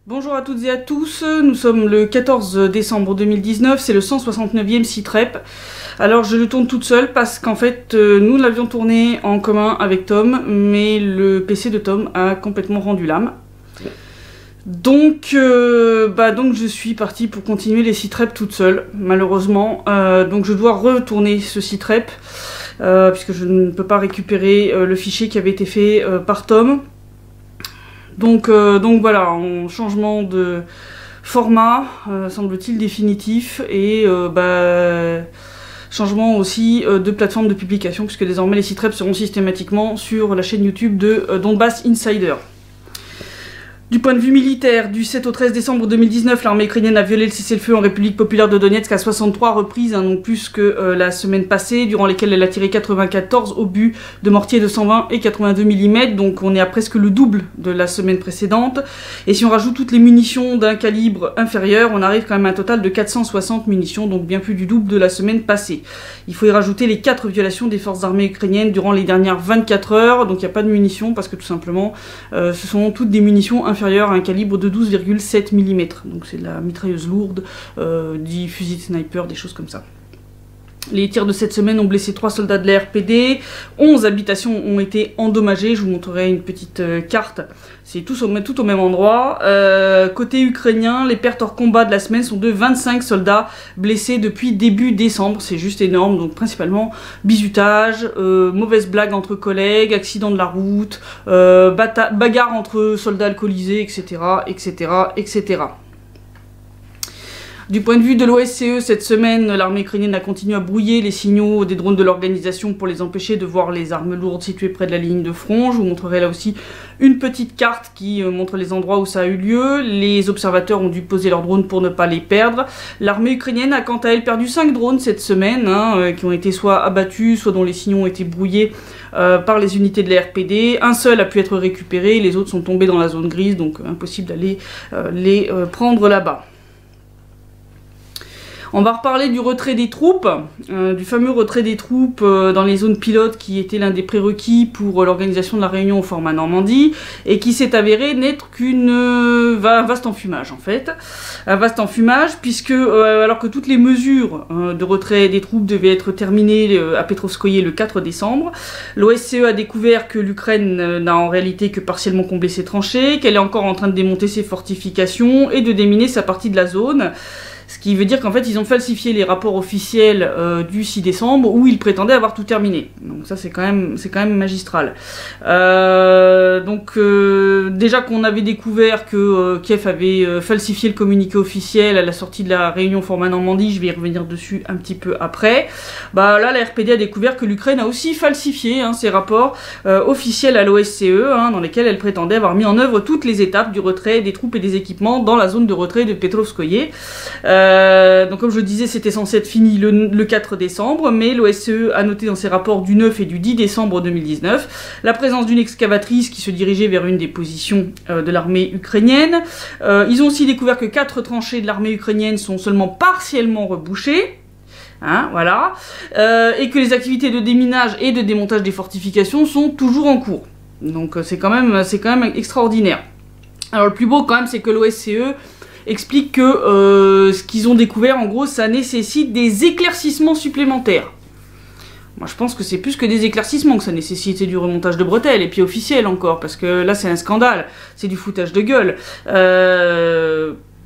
Bonjour à toutes et à tous, nous sommes le 14 décembre 2019, c'est le 169e SITREP. Alors je le tourne toute seule parce qu'en fait nous l'avions tourné en commun avec Tom, mais le PC de Tom a complètement rendu l'âme. Donc je suis partie pour continuer les SITREP toute seule, malheureusement. Donc je dois retourner ce SITREP, puisque je ne peux pas récupérer le fichier qui avait été fait par Tom. Donc voilà, en changement de format, semble-t-il définitif, et changement aussi de plateforme de publication, puisque désormais les SITREP seront systématiquement sur la chaîne YouTube de Donbass Insider. Du point de vue militaire, du 7 au 13 décembre 2019, l'armée ukrainienne a violé le cessez-le-feu en République populaire de Donetsk à 63 reprises, donc plus que la semaine passée, durant lesquelles elle a tiré 94 obus de mortier de 120 et 82 mm, donc on est à presque le double de la semaine précédente. Et si on rajoute toutes les munitions d'un calibre inférieur, on arrive quand même à un total de 460 munitions, donc bien plus du double de la semaine passée. Il faut y rajouter les 4 violations des forces armées ukrainiennes durant les dernières 24 heures, donc il n'y a pas de munitions, parce que tout simplement, ce sont toutes des munitions inférieures à un calibre de 12,7 mm. Donc c'est de la mitrailleuse lourde, des fusils de sniper, des choses comme ça. Les tirs de cette semaine ont blessé 3 soldats de la RPD, 11 habitations ont été endommagées, je vous montrerai une petite carte, c'est tout au même endroit. Côté ukrainien, les pertes hors combat de la semaine sont de 25 soldats blessés depuis début décembre, c'est juste énorme, donc principalement bizutage, mauvaise blague entre collègues, accident de la route, bagarre entre soldats alcoolisés, etc., etc., etc. Du point de vue de l'OSCE, cette semaine, l'armée ukrainienne a continué à brouiller les signaux des drones de l'organisation pour les empêcher de voir les armes lourdes situées près de la ligne de front. Je vous montrerai là aussi une petite carte qui montre les endroits où ça a eu lieu. Les observateurs ont dû poser leurs drones pour ne pas les perdre. L'armée ukrainienne a quant à elle perdu 5 drones cette semaine, qui ont été soit abattus, soit dont les signaux ont été brouillés par les unités de la RPD. Un seul a pu être récupéré, les autres sont tombés dans la zone grise, donc impossible d'aller les prendre là-bas. On va reparler du retrait des troupes, du fameux retrait des troupes dans les zones pilotes qui était l'un des prérequis pour l'organisation de la réunion au format Normandie et qui s'est avéré n'être un vaste enfumage en fait. Un vaste enfumage puisque alors que toutes les mesures de retrait des troupes devaient être terminées à Petrovskoye le 4 décembre, l'OSCE a découvert que l'Ukraine n'a en réalité que partiellement comblé ses tranchées, qu'elle est encore en train de démonter ses fortifications et de déminer sa partie de la zone. Ce qui veut dire qu'en fait, ils ont falsifié les rapports officiels du 6 décembre où ils prétendaient avoir tout terminé. Donc ça, c'est quand même magistral. Déjà qu'on avait découvert que Kiev avait falsifié le communiqué officiel à la sortie de la réunion format Normandie, je vais y revenir dessus un petit peu après. Là, la RPD a découvert que l'Ukraine a aussi falsifié ses rapports officiels à l'OSCE, dans lesquels elle prétendait avoir mis en œuvre toutes les étapes du retrait des troupes et des équipements dans la zone de retrait de Petrovskoye. Donc comme je le disais, c'était censé être fini le 4 décembre, mais l'OSCE a noté dans ses rapports du 9 et du 10 décembre 2019 la présence d'une excavatrice qui se dirigeait vers une des positions de l'armée ukrainienne. Ils ont aussi découvert que 4 tranchées de l'armée ukrainienne sont seulement partiellement rebouchées. Voilà. Et que les activités de déminage et de démontage des fortifications sont toujours en cours. Donc c'est quand même extraordinaire. Alors le plus beau quand même, c'est que l'OSCE explique que ce qu'ils ont découvert, en gros, ça nécessite des éclaircissements supplémentaires. Moi, je pense que c'est plus que des éclaircissements que ça nécessite, c'est du remontage de bretelles, et puis officiel encore, parce que là, c'est un scandale, c'est du foutage de gueule.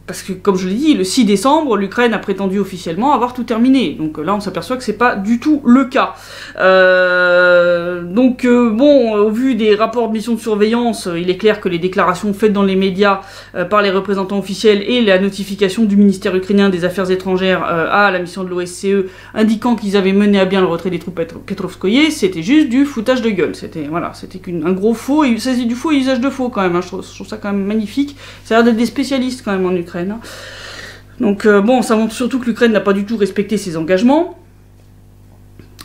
Parce que, comme je l'ai dit, le 6 décembre, l'Ukraine a prétendu officiellement avoir tout terminé. Donc là, on s'aperçoit que c'est pas du tout le cas. Au vu des rapports de mission de surveillance, il est clair que les déclarations faites dans les médias par les représentants officiels et la notification du ministère ukrainien des Affaires étrangères à la mission de l'OSCE indiquant qu'ils avaient mené à bien le retrait des troupes à Petrovskoye, c'était juste du foutage de gueule. C'était un gros faux, et c'est du faux et usage de faux quand même. Je trouve ça quand même magnifique. Ça a l'air d'être des spécialistes quand même en Ukraine. Donc ça montre surtout que l'Ukraine n'a pas du tout respecté ses engagements,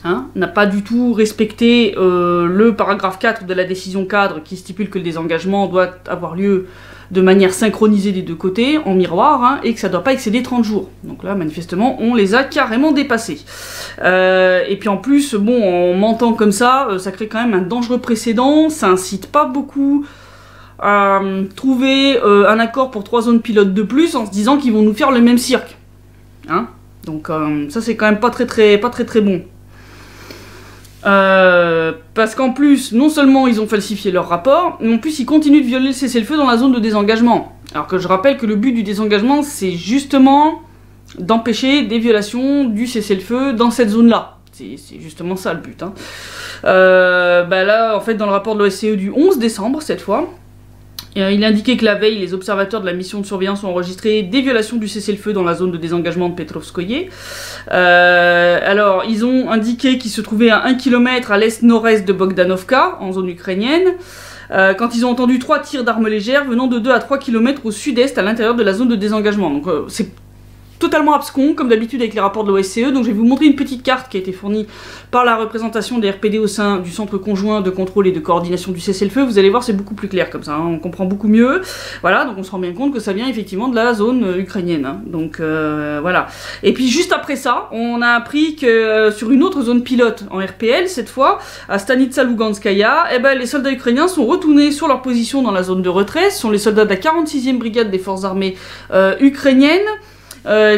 n'a pas du tout respecté le paragraphe 4 de la décision cadre qui stipule que le désengagement doit avoir lieu de manière synchronisée des deux côtés, en miroir, et que ça ne doit pas excéder 30 jours. Donc là, manifestement, on les a carrément dépassés. Et puis en plus, en mentant comme ça, ça crée quand même un dangereux précédent, ça incite pas beaucoup à trouver un accord pour 3 zones pilotes de plus en se disant qu'ils vont nous faire le même cirque. Hein, donc ça c'est quand même pas très bon. Parce qu'en plus, non seulement ils ont falsifié leur rapport, mais en plus ils continuent de violer le cessez-le-feu dans la zone de désengagement. Alors que je rappelle que le but du désengagement, c'est justement d'empêcher des violations du cessez-le-feu dans cette zone-là. C'est justement ça le but. Hein. Là, en fait, dans le rapport de l'OSCE du 11 décembre, cette fois, il indiquait que la veille, les observateurs de la mission de surveillance ont enregistré des violations du cessez-le-feu dans la zone de désengagement de Petrovskoye. Alors, ils ont indiqué qu'ils se trouvaient à 1 km à l'est-nord-est de Bogdanovka, en zone ukrainienne, quand ils ont entendu 3 tirs d'armes légères venant de 2 à 3 km au sud-est à l'intérieur de la zone de désengagement. Donc, c'est totalement abscon, comme d'habitude avec les rapports de l'OSCE. Donc je vais vous montrer une petite carte qui a été fournie par la représentation des RPD au sein du Centre conjoint de contrôle et de coordination du cessez-le-feu. Vous allez voir, c'est beaucoup plus clair comme ça, hein, on comprend beaucoup mieux. Voilà, donc on se rend bien compte que ça vient effectivement de la zone ukrainienne. Hein. Donc voilà. Et puis juste après ça, on a appris que sur une autre zone pilote en RPL, cette fois, à Stanitsa Luganskaya, les soldats ukrainiens sont retournés sur leur position dans la zone de retrait. Ce sont les soldats de la 46e brigade des forces armées ukrainiennes,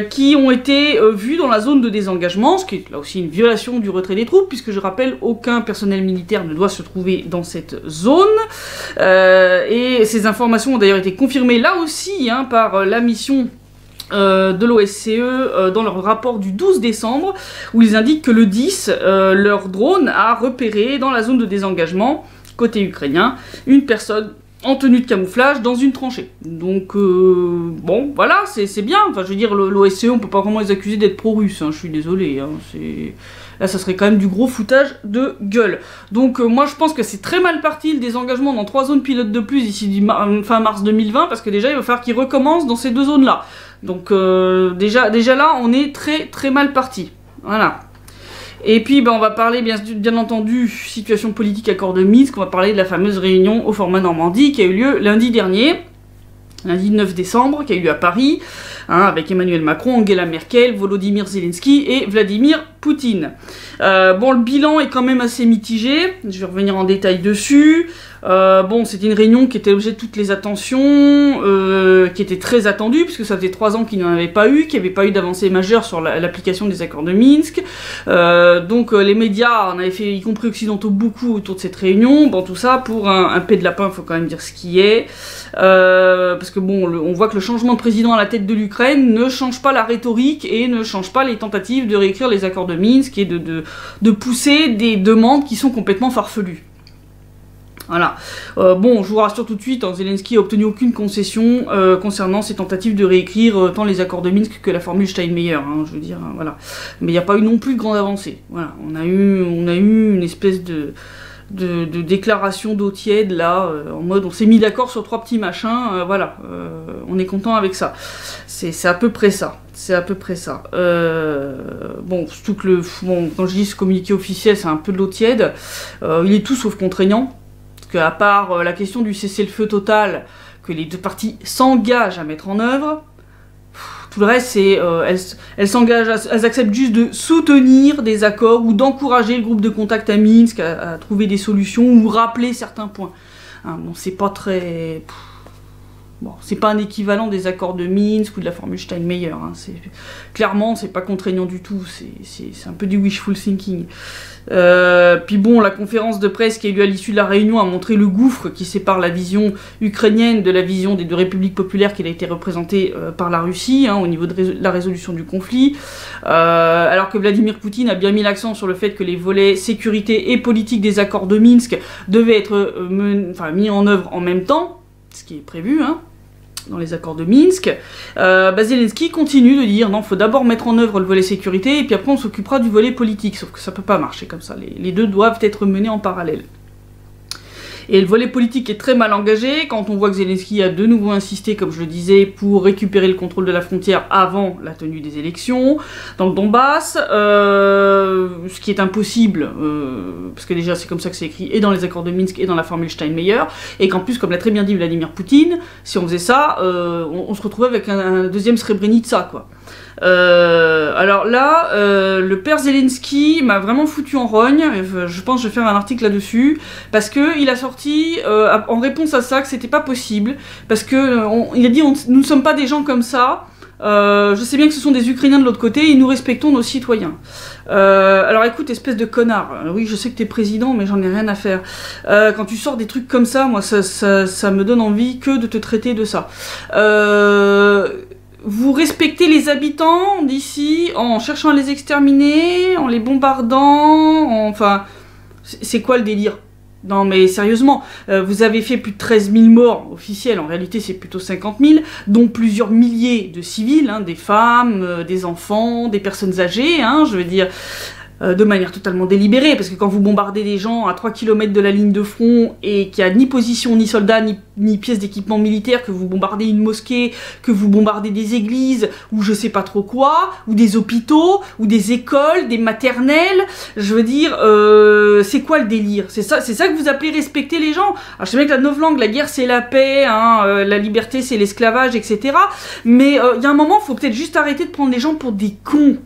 qui ont été vus dans la zone de désengagement, ce qui est là aussi une violation du retrait des troupes, puisque je rappelle, aucun personnel militaire ne doit se trouver dans cette zone, et ces informations ont d'ailleurs été confirmées là aussi hein, par la mission de l'OSCE dans leur rapport du 12 décembre, où ils indiquent que le 10, leur drone a repéré dans la zone de désengagement, côté ukrainien, une personne en tenue de camouflage dans une tranchée. Donc, bon, voilà, c'est bien. Enfin, je veux dire, l'OSCE, on peut pas vraiment les accuser d'être pro-russes, hein, je suis désolé. Hein, là, ça serait quand même du gros foutage de gueule. Donc, moi, je pense que c'est très mal parti, le désengagement dans 3 zones pilotes de plus d'ici fin mars 2020, parce que déjà, il va falloir qu'ils recommencent dans ces 2 zones-là. Donc, déjà là, on est très mal parti. Voilà. Et puis, on va parler, bien entendu, situation politique accord de Minsk, on va parler de la fameuse réunion au format Normandie qui a eu lieu lundi dernier, lundi 9 décembre, qui a eu lieu à Paris, hein, avec Emmanuel Macron, Angela Merkel, Volodymyr Zelensky et Vladimir Poutine. Le bilan est quand même assez mitigé, je vais revenir en détail dessus. C'était une réunion qui était l'objet de toutes les attentions, qui était très attendue, puisque ça faisait 3 ans qu'il n'y en avait pas eu, qu'il n'y avait pas eu d'avancée majeure sur l'application des accords de Minsk. Les médias en avaient fait, y compris occidentaux, beaucoup autour de cette réunion. Bon, tout ça pour un paix de lapin, il faut quand même dire ce qui est. Parce que on voit que le changement de président à la tête de l'Ukraine ne change pas la rhétorique et ne change pas les tentatives de réécrire les accords de Minsk et de pousser des demandes qui sont complètement farfelues. Voilà. Je vous rassure tout de suite, hein, Zelensky a obtenu aucune concession concernant ses tentatives de réécrire tant les accords de Minsk que la formule Steinmeier, hein, je veux dire, voilà. Mais il n'y a pas eu non plus de grande avancée. Voilà. On a eu une espèce de déclaration d'eau tiède, là, en mode on s'est mis d'accord sur 3 petits machins, voilà, on est content avec ça. C'est à peu près ça. C'est à peu près ça. Surtout que quand je dis ce communiqué officiel, c'est un peu de l'eau tiède, il est tout sauf contraignant. Qu'à part la question du cessez-le-feu total que les 2 parties s'engagent à mettre en œuvre, tout le reste, c'est elles s'engagent, elles acceptent juste de soutenir des accords ou d'encourager le groupe de contact à Minsk à trouver des solutions ou rappeler certains points. Hein, c'est pas très... c'est pas un équivalent des accords de Minsk ou de la formule Steinmeier. Hein, clairement, c'est pas contraignant du tout. C'est un peu du wishful thinking. La conférence de presse qui a eu lieu à l'issue de la réunion a montré le gouffre qui sépare la vision ukrainienne de la vision des 2 républiques populaires qui a été représentée par la Russie, hein, au niveau de la résolution du conflit. Alors que Vladimir Poutine a bien mis l'accent sur le fait que les volets sécurité et politique des accords de Minsk devaient être mis en œuvre en même temps, ce qui est prévu, hein, dans les accords de Minsk. Zelensky continue de dire non, faut d'abord mettre en œuvre le volet sécurité et puis après on s'occupera du volet politique, sauf que ça peut pas marcher comme ça, les 2 doivent être menés en parallèle. Et le volet politique est très mal engagé, quand on voit que Zelensky a de nouveau insisté, comme je le disais, pour récupérer le contrôle de la frontière avant la tenue des élections, dans le Donbass, ce qui est impossible, parce que déjà c'est comme ça que c'est écrit, et dans les accords de Minsk et dans la formule Steinmeier, et qu'en plus, comme l'a très bien dit Vladimir Poutine, si on faisait ça, on se retrouvait avec un deuxième Srebrenica, quoi. Alors là, le père Zelensky m'a vraiment foutu en rogne, je pense que je vais faire un article là-dessus, parce que il a sorti, en réponse à ça, que c'était pas possible, parce que il a dit nous ne sommes pas des gens comme ça, je sais bien que ce sont des Ukrainiens de l'autre côté, et nous respectons nos citoyens. Alors écoute, espèce de connard, oui je sais que t'es président, mais j'en ai rien à faire. Quand tu sors des trucs comme ça, moi ça me donne envie que de te traiter de ça. Vous respectez les habitants d'ici en cherchant à les exterminer, en les bombardant, enfin... C'est quoi le délire? Non mais sérieusement, vous avez fait plus de 13 000 morts officiels, en réalité c'est plutôt 50 000, dont plusieurs milliers de civils, hein, des femmes, des enfants, des personnes âgées, hein, je veux dire... de manière totalement délibérée, parce que quand vous bombardez des gens à 3 km de la ligne de front et qu'il n'y a ni position, ni soldats, ni pièces d'équipement militaire, que vous bombardez une mosquée, que vous bombardez des églises, ou je sais pas trop quoi, ou des hôpitaux, ou des écoles, des maternelles, je veux dire, c'est quoi le délire? C'est ça que vous appelez respecter les gens? Alors je sais bien que la novlangue, la guerre c'est la paix, hein, la liberté c'est l'esclavage, etc. Mais il y a un moment, il faut peut-être juste arrêter de prendre les gens pour des cons.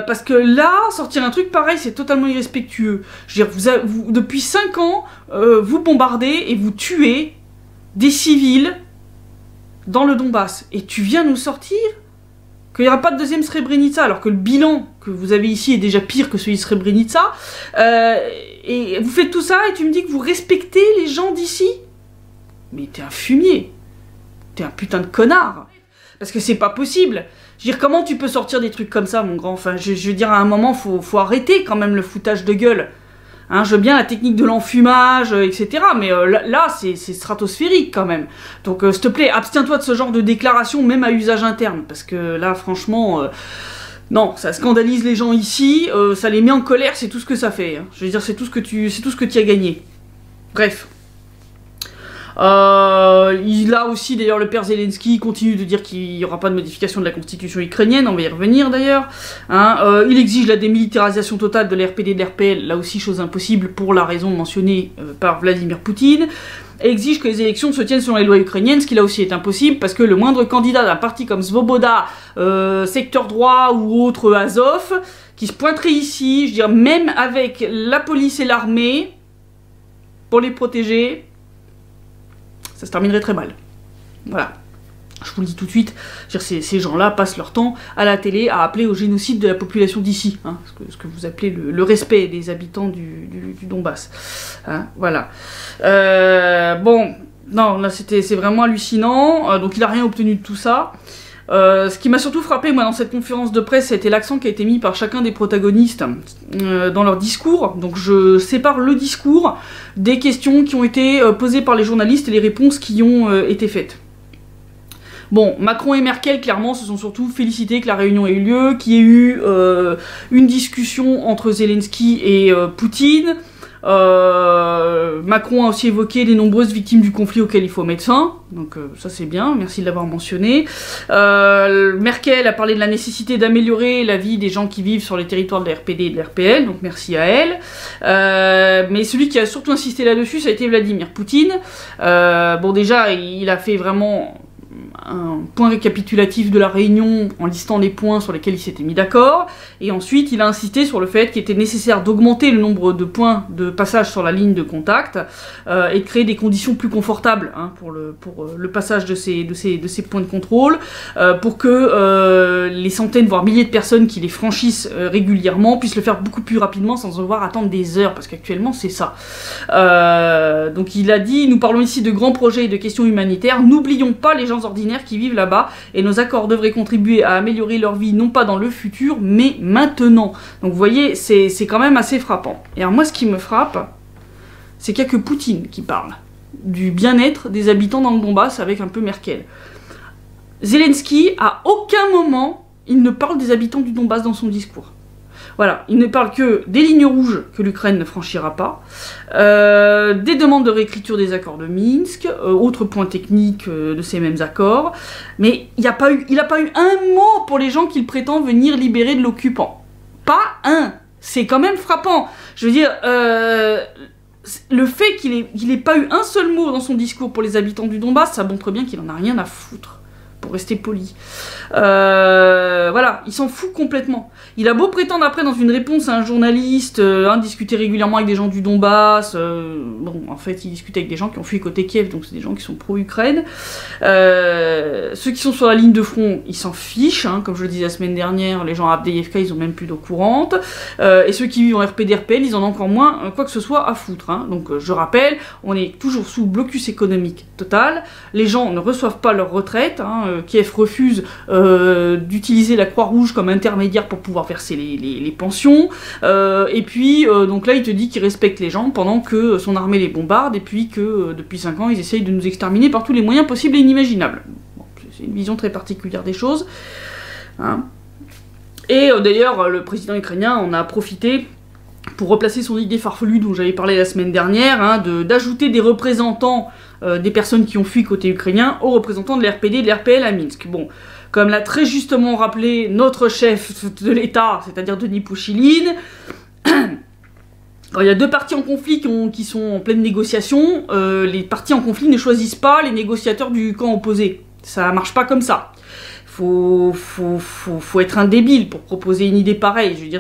Parce que là, sortir un truc pareil, c'est totalement irrespectueux. Je veux dire, depuis 5 ans, vous bombardez et vous tuez des civils dans le Donbass. Et tu viens nous sortir qu'il n'y aura pas de deuxième Srebrenica, alors que le bilan que vous avez ici est déjà pire que celui de Srebrenica. Et vous faites tout ça et tu me dis que vous respectez les gens d'ici? Mais t'es un fumier. T'es un putain de connard. Parce que c'est pas possible. Je veux dire, comment tu peux sortir des trucs comme ça, mon grand? Enfin, je veux dire, à un moment, faut arrêter quand même le foutage de gueule. Hein, je veux bien la technique de l'enfumage, etc. Mais là, c'est stratosphérique quand même. Donc, s'il te plaît, abstiens-toi de ce genre de déclaration, même à usage interne. Parce que là, franchement, non, ça scandalise les gens ici, ça les met en colère, c'est tout ce que ça fait. Hein. Je veux dire, c'est tout ce que tu as gagné. Bref. Il a aussi, d'ailleurs, le père Zelensky continue de dire qu'il n'y aura pas de modification de la constitution ukrainienne, on va y revenir d'ailleurs. Hein, il exige la démilitarisation totale de l'RPD et de l'RPL, là aussi chose impossible pour la raison mentionnée par Vladimir Poutine. Et exige que les élections se tiennent selon les lois ukrainiennes, ce qui là aussi est impossible, parce que le moindre candidat d'un parti comme Svoboda, Secteur Droit ou autre Azov, qui se pointerait ici, je veux dire, même avec la police et l'armée, pour les protéger, ça se terminerait très mal. Voilà. Je vous le dis tout de suite, ces gens-là passent leur temps à la télé à appeler au génocide de la population d'ici, hein, ce que vous appelez le respect des habitants du Donbass. Hein, voilà. Bon, non, là c'est vraiment hallucinant, donc il n'a rien obtenu de tout ça. Ce qui m'a surtout frappé, moi, dans cette conférence de presse, c'était l'accent qui a été mis par chacun des protagonistes dans leur discours. Donc je sépare le discours des questions qui ont été posées par les journalistes et les réponses qui ont été faites. Bon, Macron et Merkel, clairement, se sont surtout félicités que la réunion ait eu lieu, qu'il y ait eu une discussion entre Zelensky et Poutine. Macron a aussi évoqué les nombreuses victimes du conflit auxquelles il faut mettre fin, donc ça c'est bien, merci de l'avoir mentionné. Merkel a parlé de la nécessité d'améliorer la vie des gens qui vivent sur les territoires de la RPD et de l'RPL, donc merci à elle. Mais celui qui a surtout insisté là-dessus, ça a été Vladimir Poutine. Bon déjà, il a fait vraiment un point récapitulatif de la réunion en listant les points sur lesquels il s'était mis d'accord, et ensuite il a insisté sur le fait qu'il était nécessaire d'augmenter le nombre de points de passage sur la ligne de contact et de créer des conditions plus confortables hein, pour le passage de ces points de contrôle, pour que les centaines voire milliers de personnes qui les franchissent régulièrement puissent le faire beaucoup plus rapidement sans devoir attendre des heures, parce qu'actuellement c'est ça. Donc il a dit, nous parlons ici de grands projets et de questions humanitaires, n'oublions pas les gens ordinaires qui vivent là-bas, et nos accords devraient contribuer à améliorer leur vie, non pas dans le futur, mais maintenant. Donc vous voyez, c'est quand même assez frappant. Et alors moi, ce qui me frappe, c'est qu'il n'y a que Poutine qui parle du bien-être des habitants dans le Donbass avec un peu Merkel. Zelensky, à aucun moment, il ne parle des habitants du Donbass dans son discours. Voilà, il ne parle que des lignes rouges que l'Ukraine ne franchira pas, des demandes de réécriture des accords de Minsk, autres points techniques de ces mêmes accords, mais il n'a pas eu un mot pour les gens qu'il prétend venir libérer de l'occupant. Pas un. C'est quand même frappant. Je veux dire, le fait qu'il ait pas eu un seul mot dans son discours pour les habitants du Donbass, ça montre bien qu'il en a rien à foutre. pour rester poli. Voilà, il s'en fout complètement. Il a beau prétendre après dans une réponse à un journaliste, discuter régulièrement avec des gens du Donbass, bon, en fait, il discute avec des gens qui ont fui côté Kiev, donc c'est des gens qui sont pro-Ukraine. Ceux qui sont sur la ligne de front, ils s'en fichent, hein, comme je le disais la semaine dernière, les gens à Avdiivka, ils ont même plus d'eau courante, et ceux qui vivent en RPD-RPL, ils en ont encore moins quoi que ce soit à foutre. Hein. Donc je rappelle, on est toujours sous blocus économique total, les gens ne reçoivent pas leur retraite, hein, Kiev refuse d'utiliser la Croix-Rouge comme intermédiaire pour pouvoir verser les pensions, et puis donc là il te dit qu'il respecte les gens pendant que son armée les bombarde, et puis que depuis 5 ans ils essayent de nous exterminer par tous les moyens possibles et inimaginables. Bon, c'est une vision très particulière des choses. Hein. Et d'ailleurs le président ukrainien en a profité pour replacer son idée farfelue dont j'avais parlé la semaine dernière, hein, d'ajouter des représentants des personnes qui ont fui côté ukrainien aux représentants de l'RPD et de l'RPL à Minsk. Bon, comme l'a très justement rappelé notre chef de l'État, c'est-à-dire Denis Pouchiline, il y a deux parties en conflit qui sont en pleine négociation, les parties en conflit ne choisissent pas les négociateurs du camp opposé. Ça marche pas comme ça. Faut être un débile pour proposer une idée pareille. Je veux dire,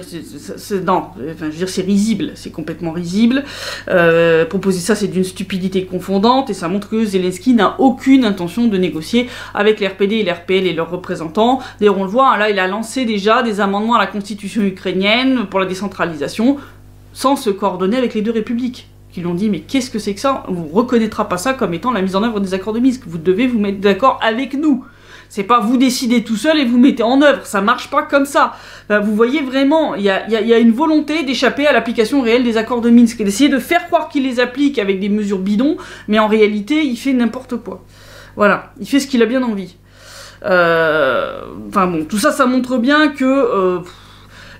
c'est risible, c'est complètement risible. Proposer ça, c'est d'une stupidité confondante, et ça montre que Zelensky n'a aucune intention de négocier avec l'RPD et l'RPL et leurs représentants. D'ailleurs, on le voit, hein, là, il a lancé déjà des amendements à la constitution ukrainienne pour la décentralisation, sans se coordonner avec les deux républiques, qui l'ont dit, mais qu'est-ce que c'est que ça? On ne reconnaîtra pas ça comme étant la mise en œuvre des accords de Minsk. Vous devez vous mettre d'accord avec nous. C'est pas vous décidez tout seul et vous mettez en œuvre, ça marche pas comme ça. Vous voyez vraiment, il y a une volonté d'échapper à l'application réelle des accords de Minsk, et d'essayer de faire croire qu'il les applique avec des mesures bidons, mais en réalité, il fait n'importe quoi. Voilà, il fait ce qu'il a bien envie. Enfin bon, tout ça, ça montre bien que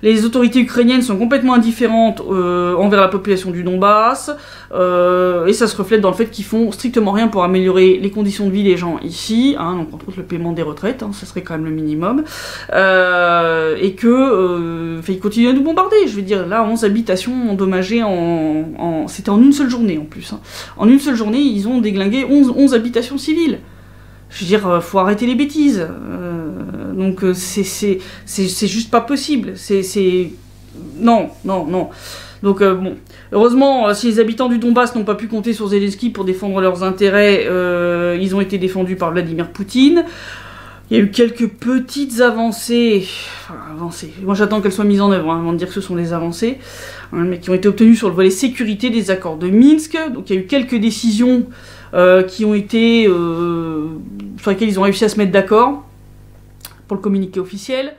les autorités ukrainiennes sont complètement indifférentes envers la population du Donbass, et ça se reflète dans le fait qu'ils font strictement rien pour améliorer les conditions de vie des gens ici, hein, donc entre autres le paiement des retraites, hein, ça serait quand même le minimum, et que ils continuent à nous bombarder. Je veux dire, là, 11 habitations endommagées c'était en une seule journée en plus. Hein. En une seule journée, ils ont déglingué 11 habitations civiles. Je veux dire, faut arrêter les bêtises. Donc c'est juste pas possible. Non. Donc bon, heureusement, si les habitants du Donbass n'ont pas pu compter sur Zelensky pour défendre leurs intérêts, ils ont été défendus par Vladimir Poutine. Il y a eu quelques petites avancées, moi j'attends qu'elles soient mises en œuvre, hein, avant de dire que ce sont des avancées, hein, mais qui ont été obtenues sur le volet sécurité des accords de Minsk. Donc il y a eu quelques décisions qui ont été, sur lesquelles ils ont réussi à se mettre d'accord, pour le communiqué officiel.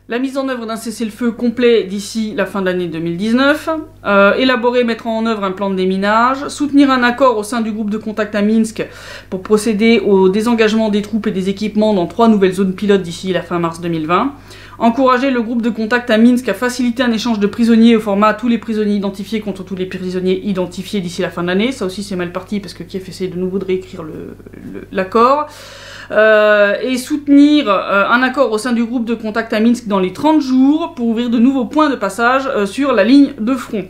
La mise en œuvre d'un cessez-le-feu complet d'ici la fin de l'année 2019, élaborer et mettre en œuvre un plan de déminage, soutenir un accord au sein du groupe de contact à Minsk pour procéder au désengagement des troupes et des équipements dans 3 nouvelles zones pilotes d'ici la fin mars 2020, encourager le groupe de contact à Minsk à faciliter un échange de prisonniers au format tous les prisonniers identifiés contre tous les prisonniers identifiés d'ici la fin de l'année. Ça aussi c'est mal parti parce que Kiev essaie de nouveau de réécrire l'accord. Et soutenir un accord au sein du groupe de contact à Minsk dans les 30 jours pour ouvrir de nouveaux points de passage sur la ligne de front.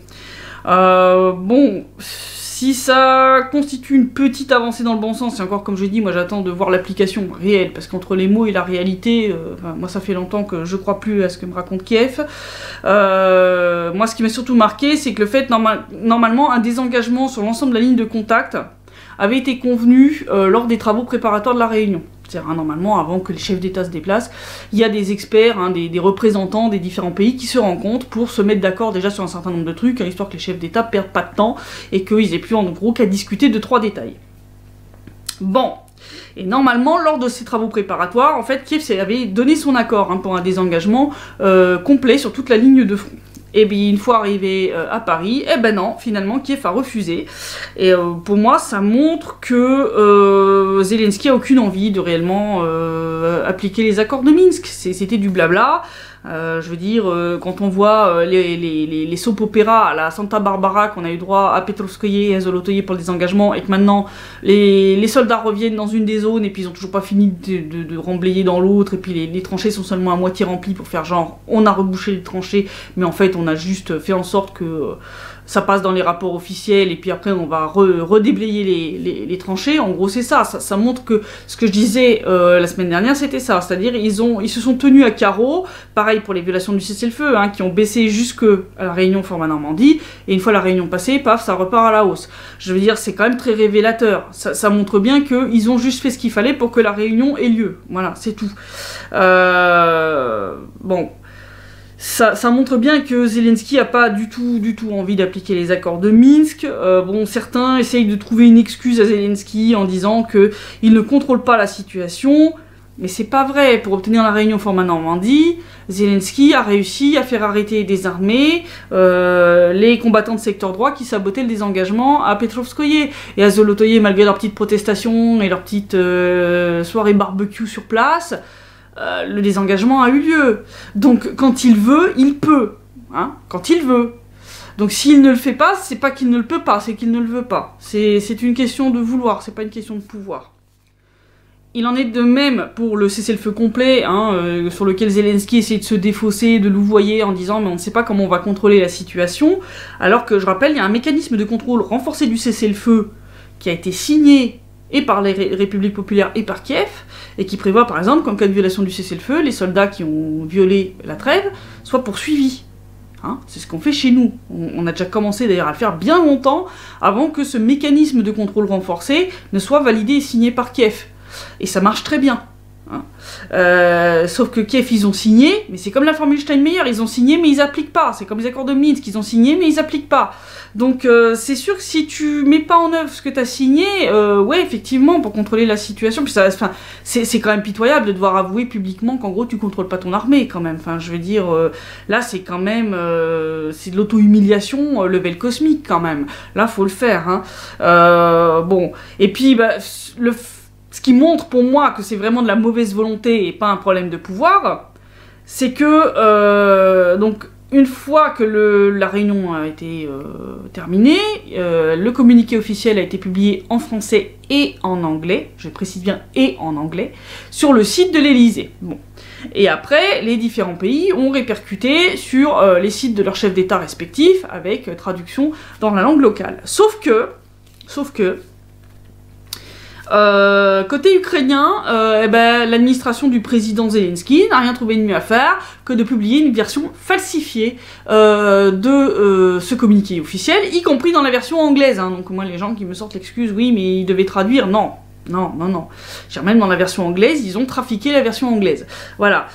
Bon, si ça constitue une petite avancée dans le bon sens, et encore comme je dis, moi j'attends de voir l'application réelle, parce qu'entre les mots et la réalité, moi ça fait longtemps que je crois plus à ce que me raconte Kiev. Moi ce qui m'a surtout marqué, c'est que le fait, normalement, un désengagement sur l'ensemble de la ligne de contact avait été convenu lors des travaux préparatoires de la réunion. C'est-à-dire, normalement, avant que les chefs d'État se déplacent, il y a des experts, hein, des représentants des différents pays qui se rencontrent pour se mettre d'accord déjà sur un certain nombre de trucs, hein, histoire que les chefs d'État perdent pas de temps et qu'ils aient plus en gros qu'à discuter de 3 détails. Bon. Et normalement, lors de ces travaux préparatoires, en fait, Kiev avait donné son accord, hein, pour un désengagement complet sur toute la ligne de front. Et bien, une fois arrivé à Paris, eh ben non, finalement, Kiev a refusé. Et pour moi, ça montre que Zelensky a aucune envie de réellement appliquer les accords de Minsk. C'était du blabla. Je veux dire, quand on voit les soap-opéras à la Santa Barbara, qu'on a eu droit à Petrovskoye et à Zolotoye pour le désengagement, et que maintenant les soldats reviennent dans une des zones et puis ils ont toujours pas fini de remblayer dans l'autre, et puis les tranchées sont seulement à moitié remplies pour faire genre on a rebouché les tranchées, mais en fait on a juste fait en sorte que ça passe dans les rapports officiels, et puis après on va redéblayer les tranchées. En gros c'est ça, ça montre que ce que je disais la semaine dernière c'était ça, c'est-à-dire ils se sont tenus à carreau, pareil pour les violations du cessez-le-feu, hein, qui ont baissé jusque à la réunion format Normandie, et une fois la réunion passée, paf, ça repart à la hausse. Je veux dire, c'est quand même très révélateur, ça montre bien qu'ils ont juste fait ce qu'il fallait pour que la réunion ait lieu, voilà, c'est tout. Bon... Ça montre bien que Zelensky a pas du tout envie d'appliquer les accords de Minsk. Bon, certains essayent de trouver une excuse à Zelensky en disant qu'il ne contrôle pas la situation, mais c'est pas vrai. Pour obtenir la réunion format Normandie, Zelensky a réussi à faire arrêter des armées, les combattants de secteur droit qui sabotaient le désengagement à Petrovskoye et à Zolotoye, malgré leurs petites protestations et leurs petites soirées barbecue sur place. Le désengagement a eu lieu. Donc, quand il veut, il peut. Hein, quand il veut. Donc, s'il ne le fait pas, c'est pas qu'il ne le peut pas, c'est qu'il ne le veut pas. C'est une question de vouloir, c'est pas une question de pouvoir. Il en est de même pour le cessez-le-feu complet, hein, sur lequel Zelensky essaie de se défausser, de louvoyer en disant « mais on ne sait pas comment on va contrôler la situation », alors que, je rappelle, il y a un mécanisme de contrôle renforcé du cessez-le-feu qui a été signé et par les républiques populaires et par Kiev, et qui prévoit par exemple qu'en cas de violation du cessez-le-feu, les soldats qui ont violé la trêve soient poursuivis. Hein, c'est ce qu'on fait chez nous. On a déjà commencé d'ailleurs à le faire bien longtemps avant que ce mécanisme de contrôle renforcé ne soit validé et signé par Kiev. Et ça marche très bien. Hein. Sauf que Kiev, ils ont signé, mais c'est comme la formule Steinmeier, ils ont signé mais ils appliquent pas. C'est comme les accords de Minsk, ils ont signé mais ils appliquent pas. Donc c'est sûr que si tu mets pas en œuvre ce que tu as signé, ouais effectivement pour contrôler la situation, puis ça, c'est quand même pitoyable de devoir avouer publiquement qu'en gros tu contrôles pas ton armée quand même. Enfin je veux dire, là c'est quand même c'est de l'auto-humiliation level cosmique quand même. Là faut le faire. Hein. Bon et puis bah, ce qui montre pour moi que c'est vraiment de la mauvaise volonté et pas un problème de pouvoir, c'est que donc une fois que la réunion a été terminée, le communiqué officiel a été publié en français et en anglais, je précise bien et en anglais, sur le site de l'Elysée. Bon. Et après, les différents pays ont répercuté sur les sites de leurs chefs d'État respectifs avec traduction dans la langue locale. Sauf que côté ukrainien, l'administration du président Zelensky n'a rien trouvé de mieux à faire que de publier une version falsifiée de ce communiqué officiel, y compris dans la version anglaise. Hein. Donc moi, les gens qui me sortent l'excuse, oui, mais ils devaient traduire, non. Non. Même dans la version anglaise, ils ont trafiqué la version anglaise. Voilà.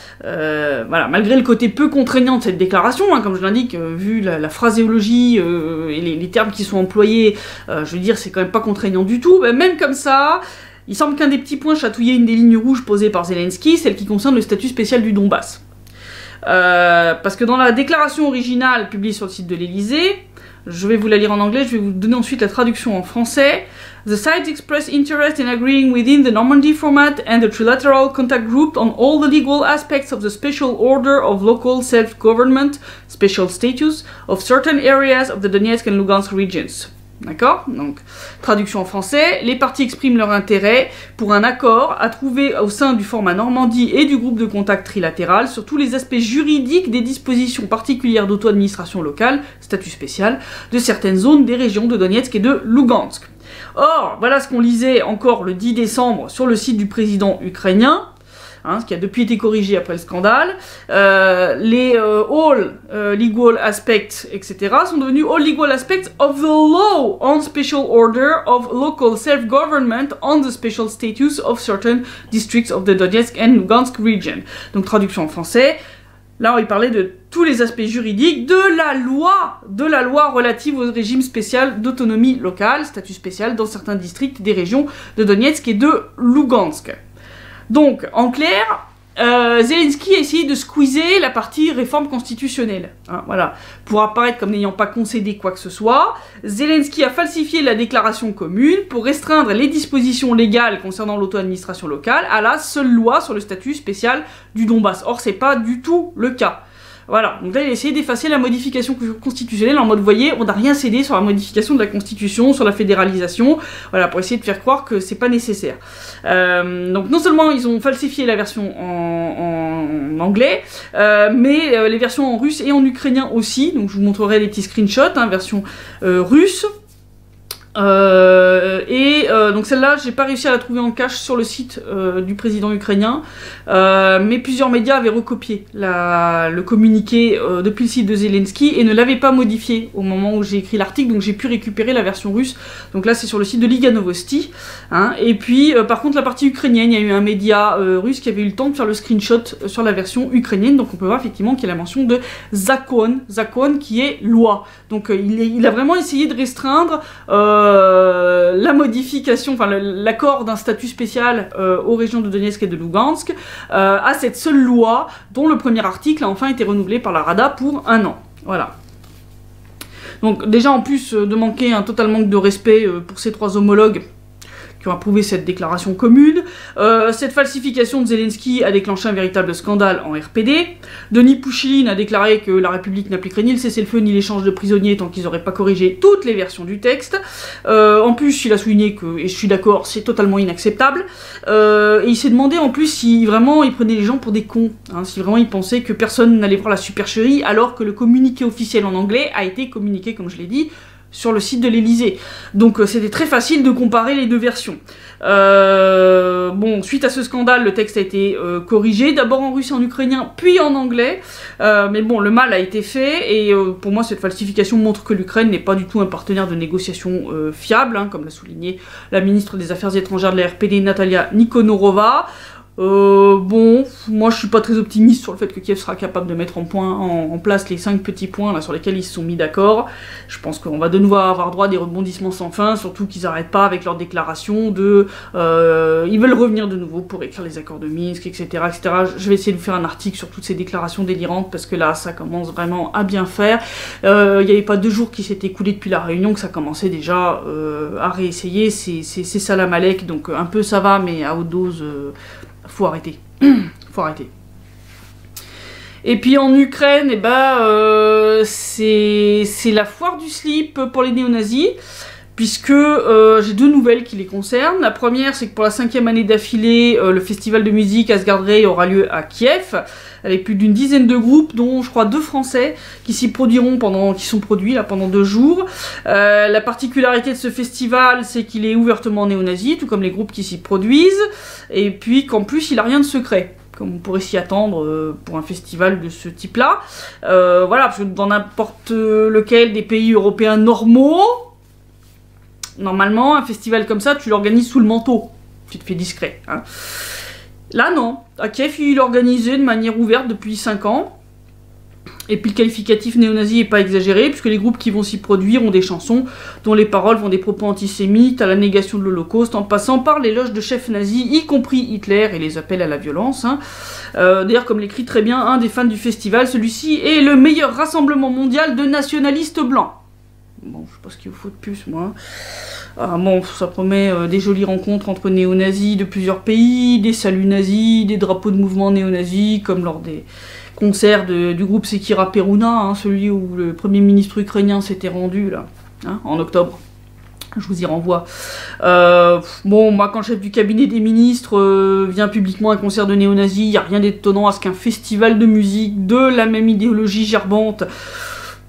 Malgré le côté peu contraignant de cette déclaration, hein, comme je l'indique, vu la phraséologie et les termes qui sont employés, je veux dire, c'est quand même pas contraignant du tout. Mais même comme ça, il semble qu'un des petits points chatouillait une des lignes rouges posées par Zelensky, celle qui concerne le statut spécial du Donbass. Parce que dans la déclaration originale publiée sur le site de l'Elysée, je vais vous la lire en anglais, je vais vous donner ensuite la traduction en français. The sides express interest in agreeing within the Normandy format and the trilateral contact group on all the legal aspects of the special order of local self-government, special status, of certain areas of the Donetsk and Lugansk regions. D'accord? Donc, traduction en français, les parties expriment leur intérêt pour un accord à trouver au sein du format Normandie et du groupe de contact trilatéral sur tous les aspects juridiques des dispositions particulières d'auto-administration locale, statut spécial, de certaines zones des régions de Donetsk et de Lugansk. Or, voilà ce qu'on lisait encore le 10 décembre sur le site du président ukrainien, hein, ce qui a depuis été corrigé après le scandale. Les all legal aspects, etc. sont devenus all legal aspects of the law on special order of local self-government on the special status of certain districts of the Donetsk and Lugansk region. Donc traduction en français. Là, il parlait de tous les aspects juridiques de la loi relative au régime spécial d'autonomie locale, statut spécial dans certains districts des régions de Donetsk et de Lugansk. Donc, en clair, Zelensky a essayé de squeezer la partie réforme constitutionnelle. Hein, voilà. Pour apparaître comme n'ayant pas concédé quoi que ce soit, Zelensky a falsifié la déclaration commune pour restreindre les dispositions légales concernant l'auto-administration locale à la seule loi sur le statut spécial du Donbass. Or, c'est pas du tout le cas. Voilà, donc là il a essayé d'effacer la modification constitutionnelle en mode, vous voyez, on n'a rien cédé sur la modification de la constitution, sur la fédéralisation, voilà, pour essayer de faire croire que c'est pas nécessaire. Donc non seulement ils ont falsifié la version en anglais, mais les versions en russe et en ukrainien aussi, donc je vous montrerai des petits screenshots, hein, version russe. Donc celle-là, j'ai pas réussi à la trouver en cache sur le site du président ukrainien, mais plusieurs médias avaient recopié le communiqué depuis le site de Zelensky et ne l'avaient pas modifié au moment où j'ai écrit l'article, donc j'ai pu récupérer la version russe. Donc là, c'est sur le site de Liga Novosti. Hein. Et puis, par contre, la partie ukrainienne, il y a eu un média russe qui avait eu le temps de faire le screenshot sur la version ukrainienne, donc on peut voir effectivement qu'il y a la mention de Zakon, qui est loi. Donc il a vraiment essayé de restreindre la modification, enfin l'accord d'un statut spécial aux régions de Donetsk et de Lugansk à cette seule loi dont le premier article a enfin été renouvelé par la Rada pour 1 an. Voilà. Donc déjà en plus de manquer un total manque de respect pour ces 3 homologues qui ont approuvé cette déclaration commune. Cette falsification de Zelensky a déclenché un véritable scandale en RPD. Denis Pouchiline a déclaré que la République n'appliquerait ni le cessez-le-feu ni l'échange de prisonniers tant qu'ils n'auraient pas corrigé toutes les versions du texte. En plus, il a souligné que, et je suis d'accord, c'est totalement inacceptable. Et il s'est demandé en plus si vraiment il prenait les gens pour des cons, hein, si vraiment il pensait que personne n'allait voir la supercherie alors que le communiqué officiel en anglais a été communiqué, comme je l'ai dit, sur le site de l'Elysée. Donc c'était très facile de comparer les deux versions. Bon, suite à ce scandale, le texte a été corrigé, d'abord en russe et en ukrainien, puis en anglais. Mais bon, le mal a été fait, et pour moi, cette falsification montre que l'Ukraine n'est pas du tout un partenaire de négociation fiable, hein, comme l'a souligné la ministre des Affaires étrangères de la RPD, Natalia Nikonorova. Bon, moi je suis pas très optimiste sur le fait que Kiev sera capable de mettre en place les 5 petits points là sur lesquels ils se sont mis d'accord. Je pense qu'on va de nouveau avoir droit à des rebondissements sans fin, surtout qu'ils n'arrêtent pas avec leur déclaration de... ils veulent revenir de nouveau pour écrire les accords de Minsk, etc., etc. Je vais essayer de vous faire un article sur toutes ces déclarations délirantes, parce que là, ça commence vraiment à bien faire. Il n'y avait pas 2 jours qui s'étaient écoulés depuis la réunion que ça commençait déjà à réessayer. C'est Salam Alek, donc un peu ça va, mais à haute dose... faut arrêter. Faut arrêter. Et puis en Ukraine, eh ben, c'est la foire du slip pour les néo-nazis, puisque j'ai 2 nouvelles qui les concernent. La première, c'est que pour la 5e année d'affilée, le festival de musique Asgard Ray aura lieu à Kiev, avec plus d'une dizaine de groupes, dont je crois 2 Français, qui s'y produiront qui sont produits là pendant 2 jours. La particularité de ce festival, c'est qu'il est ouvertement néo-nazi, tout comme les groupes qui s'y produisent, et puis qu'en plus il a rien de secret, comme on pourrait s'y attendre pour un festival de ce type-là. Voilà, parce que dans n'importe lequel des pays européens normaux, normalement, un festival comme ça, tu l'organises sous le manteau. Tu te fais discret. Hein. Là, non. À Kiev, il est organisé de manière ouverte depuis 5 ans. Et puis le qualificatif néo-nazi n'est pas exagéré, puisque les groupes qui vont s'y produire ont des chansons dont les paroles vont des propos antisémites à la négation de l'Holocauste, en passant par l'éloge de chefs nazis, y compris Hitler, et les appels à la violence. Hein. D'ailleurs, comme l'écrit très bien un des fans du festival, celui-ci est le meilleur rassemblement mondial de nationalistes blancs. Bon, je sais pas ce qu'il vous faut de plus, moi. Bon, ça promet des jolies rencontres entre néo-nazis de plusieurs pays, des saluts nazis, des drapeaux de mouvements néo-nazis, comme lors des concerts du groupe Sekira Peruna, hein, celui où le premier ministre ukrainien s'était rendu, là, hein, en octobre. Je vous y renvoie. Bon, moi, quand le chef du cabinet des ministres vient publiquement à un concert de néo-nazis, il n'y a rien d'étonnant à ce qu'un festival de musique de la même idéologie gerbante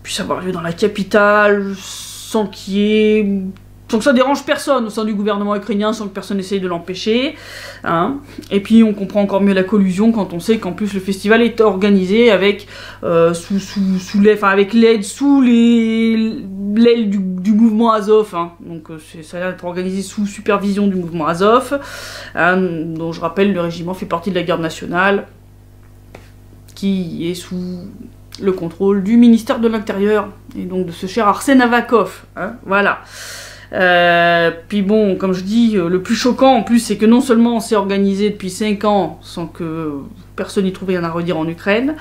puisse avoir lieu dans la capitale, sans que ça dérange personne au sein du gouvernement ukrainien, sans que personne essaye de l'empêcher. Hein. Et puis on comprend encore mieux la collusion quand on sait qu'en plus le festival est organisé avec avec l'aide sous l'aile du mouvement Azov. Hein. Donc ça a l'air d'être organisé sous supervision du mouvement Azov, hein, dont je rappelle le régiment fait partie de la garde nationale, qui est sous le contrôle du ministère de l'Intérieur, et donc de ce cher Arsène Avakov, hein, voilà. Puis bon, comme je dis, le plus choquant en plus, c'est que non seulement on s'est organisé depuis 5 ans sans que personne n'y trouve rien à redire en Ukraine,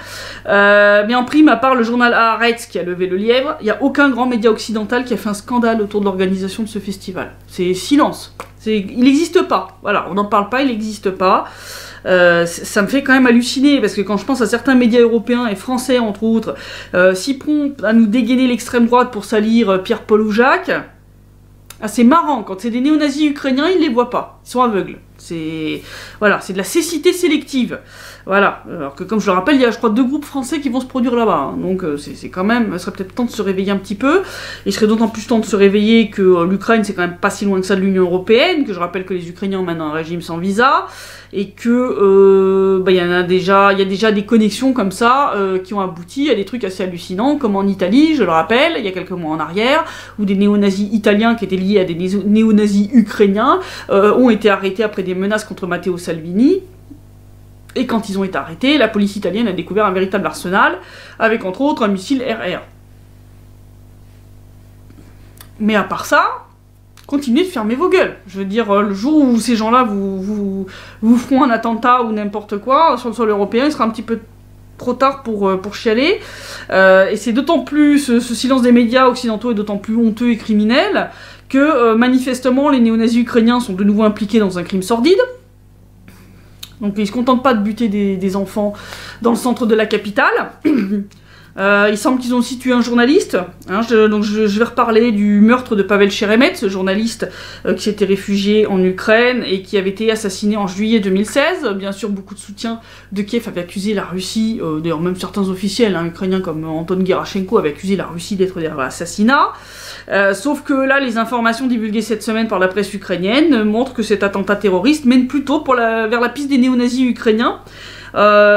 mais en prime, à part le journal Haaretz qui a levé le lièvre, il n'y a aucun grand média occidental qui a fait un scandale autour de l'organisation de ce festival. C'est silence. Il n'existe pas. Voilà, on n'en parle pas, il n'existe pas. Ça me fait quand même halluciner, parce que quand je pense à certains médias européens et français entre autres, si prompts à nous dégainer l'extrême droite pour salir Pierre-Paul ou Jacques, c'est marrant, quand c'est des néo-nazis ukrainiens, ils les voient pas, ils sont aveugles. Voilà, c'est de la cécité sélective. Voilà, alors que comme je le rappelle, il y a je crois 2 groupes français qui vont se produire là-bas, hein. Donc c'est quand même, il serait peut-être temps de se réveiller un petit peu. Il serait d'autant plus temps de se réveiller que l'Ukraine c'est quand même pas si loin que ça de l'Union Européenne, que je rappelle que les Ukrainiens ont maintenant un régime sans visa, et que il y a déjà des connexions comme ça qui ont abouti à des trucs assez hallucinants, comme en Italie, je le rappelle, il y a quelques mois en arrière, où des néo-nazis italiens qui étaient liés à des néo-nazis ukrainiens ont été arrêtés après des menaces contre Matteo Salvini. Et quand ils ont été arrêtés, la police italienne a découvert un véritable arsenal, avec entre autres un missile RR. Mais à part ça, continuez de fermer vos gueules. Je veux dire, le jour où ces gens-là vous feront un attentat ou n'importe quoi, sur le sol européen, il sera un petit peu trop tard pour chialer. Et c'est d'autant plus, ce silence des médias occidentaux est d'autant plus honteux et criminel, que manifestement les néo-nazis ukrainiens sont de nouveau impliqués dans un crime sordide. Donc ils se contentent pas de buter des enfants dans le centre de la capitale. Il semble qu'ils ont aussi tué un journaliste. Hein, je vais reparler du meurtre de Pavel Cheremet, ce journaliste qui s'était réfugié en Ukraine et qui avait été assassiné en juillet 2016. Bien sûr, beaucoup de soutien de Kiev avait accusé la Russie, d'ailleurs même certains officiels ukrainiens comme Anton Gerashenko avaient accusé la Russie d'être derrière l'assassinat. Sauf que là, les informations divulguées cette semaine par la presse ukrainienne montrent que cet attentat terroriste mène plutôt vers la piste des néo-nazis ukrainiens.